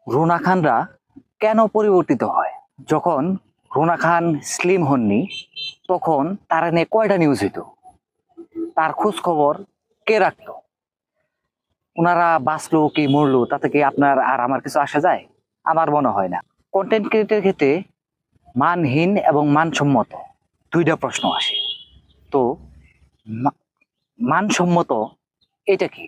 রুনা খানরা কেন পরিবর্তিত হয়? যখন রুনা খান স্লিম হননি তখন তার নিয়ে কয়টা নিউজ হইতো? তার খোঁজ খবর কে রাখতো? ওনারা বাঁচলো কি মরলো তাতে কি আপনার আর আমার কিছু আসা যায়? আমার মনে হয় না। কন্টেন্ট ক্রিয়েটের ক্ষেত্রে মানহীন এবং মানসম্মত দুইটা প্রশ্ন আসে। তো মানসম্মত এটা কি?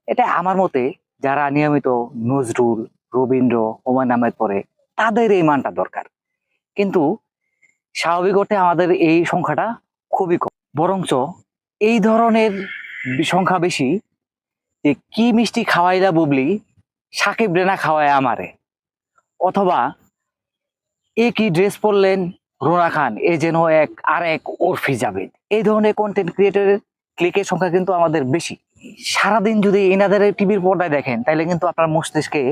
এটা আমার মতে যারা নিয়মিত নজরুল, রবীন্দ্র, হুমায়ুন আহমেদ পড়ে তাদের এই মানটা দরকার। কিন্তু স্বাভাবিক অর্থে আমাদের এই সংখ্যাটা খুবই কম। বরঞ্চ এই ধরনের সংখ্যা বেশি যে কি মিষ্টি খাওয়াইলা বুবলি, সাকিব রেনা খাওয়ায় আমারে, অথবা এ কি ড্রেস পরলেন রুনা খান, এ যেন এক ওরফি জাবেদ। এই ধরনের কন্টেন্ট ক্রিয়েটরের ক্লিকের সংখ্যা কিন্তু আমাদের বেশি। সারাদিন যদি এনাদের টিভির পর্দায় দেখেন তাহলে কিন্তু আপনার মস্তিষ্কে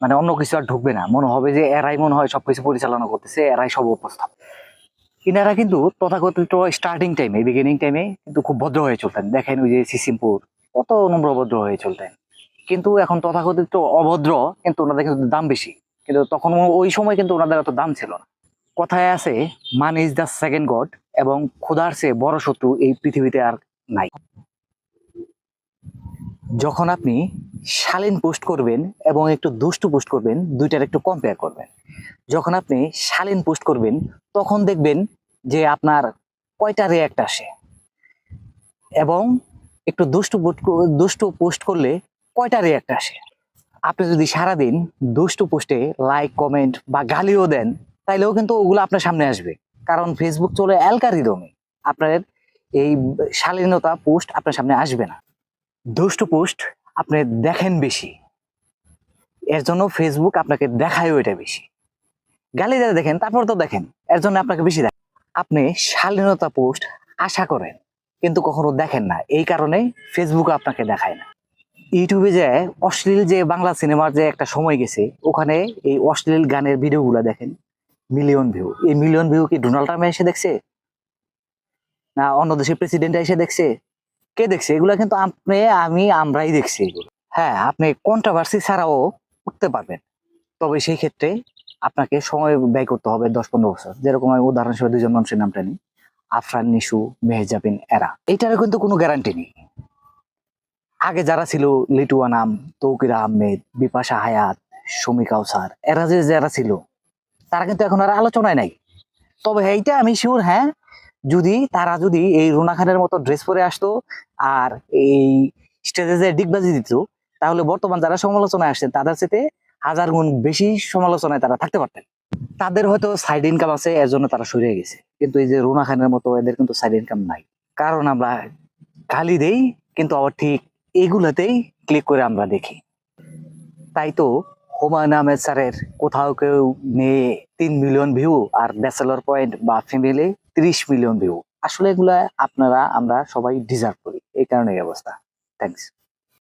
মানে অন্য কিছু আর ঢুকবে না, মনে হবে যে এরাই মনে হয় সবকিছু পরিচালনা করতেছে, এরাই সব উপস্থাপ। ইনারা কিন্তু তথাকথিত স্টার্টিং টাইমে, বিগিনিং টাইমে কিন্তু খুব ভদ্র হয়ে চলতেন। দেখেন ওই যে সিসিমপুর, কত নম্র ভদ্র হয়ে চলতেন। কিন্তু এখন তথাকথিত অভদ্র, কিন্তু ওনাদের কিন্তু দাম বেশি। কিন্তু তখন ওই সময় কিন্তু ওনাদের এত দাম ছিল না। কথায় আছে মান ইজ দ্য সেকেন্ড গড, এবং ক্ষুধার চেয়ে বড় শত্রু এই পৃথিবীতে আর নাই। যখন আপনি শালীন পোস্ট করবেন এবং একটু দুষ্টু পোস্ট করবেন, দুইটার একটু কম্পেয়ার করবেন। যখন আপনি শালীন পোস্ট করবেন তখন দেখবেন যে আপনার কয়টা রিয়াক্ট আসে, এবং একটু দুষ্টু পোস্ট করলে কয়টা রিয়াক্ট আসে। আপনি যদি সারাদিন দুষ্টু পোস্টে লাইক, কমেন্ট বা গালিও দেন তাইলেও কিন্তু ওগুলো আপনার সামনে আসবে, কারণ ফেসবুক চলে অ্যালগরিদমে। আপনার এই শালীনতা পোস্ট আপনার সামনে আসবে না। দুষ্টু পোস্ট আপনি দেখেন বেশি, এর জন্য ফেসবুক আপনাকে দেখায়ও এটা বেশি। গালি দিয়ে দেখেন, তারপর তো দেখেন, এর জন্য আপনাকে বেশি দেখেন। আপনি শালীনতা পোস্ট আশা করেন কিন্তু কখনো দেখেন না, এই কারণে ফেসবুক আপনাকে দেখায় না। ইউটিউবে যে অশ্লীল যে বাংলা সিনেমার যে একটা সময় গেছে, ওখানে এই অশ্লীল গানের ভিডিওগুলো দেখেন, মিলিয়ন ভিউ। এই মিলিয়ন ভিউ কি ডোনাল্ড ট্রাম্প এসে দেখছে, না অন্য দেশের প্রেসিডেন্ট এসে দেখছে? কে দেখছে এগুলো? কিন্তু আপনি, আমি, আমরাই দেখছি এগুলো। হ্যাঁ, আপনি কন্ট্রোভার্সি ছাড়াও উঠতে পারবেন, তবে সেই ক্ষেত্রে আপনাকে সময় ব্যয় করতে হবে 10-15 বছর। যেরকম আমি উদাহরণ হিসেবে দুজন মানুষের নামটা নিই, আফরান নিশু, মেহেজাবিন, এরা। এটারও কিন্তু কোনো গ্যারান্টি নেই। আগে যারা ছিল, লিটু আনাম, তৌকির আহমেদ, বিপাশা হায়াত, সুমি কাউসার, এরা যারা ছিল তারা কিন্তু এখন আর আলোচনায় নাই। তবে এইটা আমি শিওর, হ্যাঁ, যদি এই রুনা খানের মতো ড্রেস পরে আসতো আর এই স্টেজে যে ডিগবাজি দিত, তাহলে বর্তমান যারা সমালোচনায় আসছেন তাদের সাথে 1000 গুণ বেশি সমালোচনায় তারা থাকতে পারতেন। তাদের হয়তো সাইড ইনকাম আছে, এর জন্য তারা সরে গেছে, কিন্তু এই যে রুনা খানের মতো এদের কিন্তু সাইড ইনকাম নাই। কারণ আমরা গালি দেই, কিন্তু আবার ঠিক এগুলাতেই ক্লিক করে আমরা দেখি। তাই তো হুমায়ুন আহমেদ স্যারের কোথাও কেউ নিয়ে 3 মিলিয়ন ভিউ, আর ব্যাচেলর পয়েন্ট বা ফিমেলে 30 মিলিয়ন ভিউ। আসলে এগুলা আমরা সবাই ডিজার্ভ করি, এই কারণে এই অবস্থা। থ্যাংকস।